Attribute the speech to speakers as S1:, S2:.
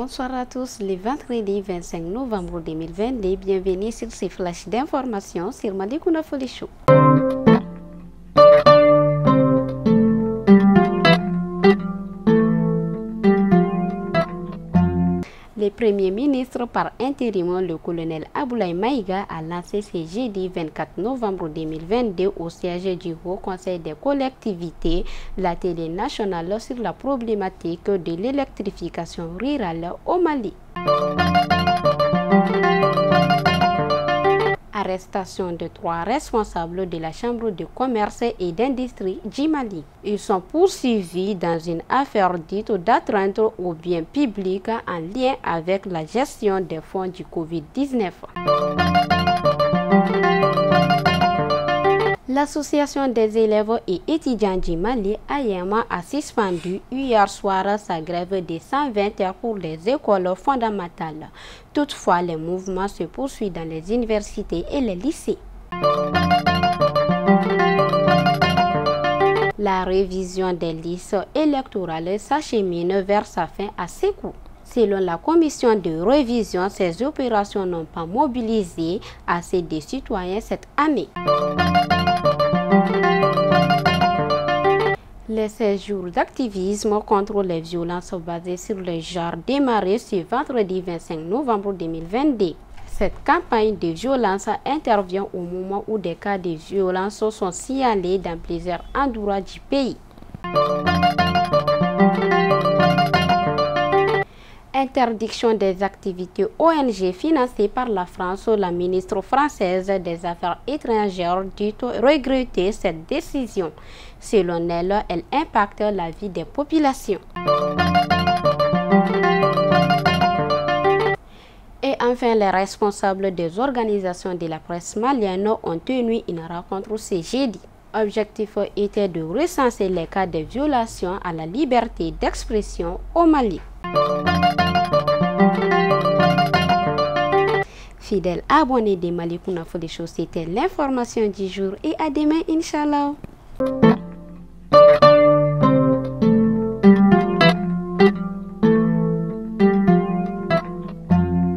S1: Bonsoir à tous, le vendredi 25 novembre 2022, bienvenue sur ces flashs d'informations sur Malikounda Foli Show. Le Premier ministre par intérim, le colonel Aboulaye Maïga, a lancé ce jeudi 24 novembre 2022 au siège du Haut Conseil des collectivités la télé nationale sur la problématique de l'électrification rurale au Mali. Arrestation de 3 responsables de la Chambre de commerce et d'industrie du Mali. Ils sont poursuivis dans une affaire dite d'atteinte aux biens publics en lien avec la gestion des fonds du Covid-19. L'Association des élèves et étudiants du Mali, AEMA, a suspendu hier soir sa grève de 120 heures pour les écoles fondamentales. Toutefois, le mouvement se poursuit dans les universités et les lycées. La révision des listes électorales s'achemine vers sa fin à Sékou. Selon la commission de révision, ces opérations n'ont pas mobilisé assez de citoyens cette année. Les 16 jours d'activisme contre les violences basées sur le genre démarré ce vendredi 25 novembre 2022. Cette campagne de violence intervient au moment où des cas de violence sont signalés dans plusieurs endroits du pays. Interdiction des activités ONG financées par la France, la ministre française des Affaires étrangères dit regretter cette décision. Selon elle, elle impacte la vie des populations. Et enfin, les responsables des organisations de la presse malienne ont tenu une rencontre ce jeudi. L'objectif était de recenser les cas de violation à la liberté d'expression au Mali. Fidèles abonnés de Malikounda Foli Show, c'était l'information du jour et à demain, Inch'Allah.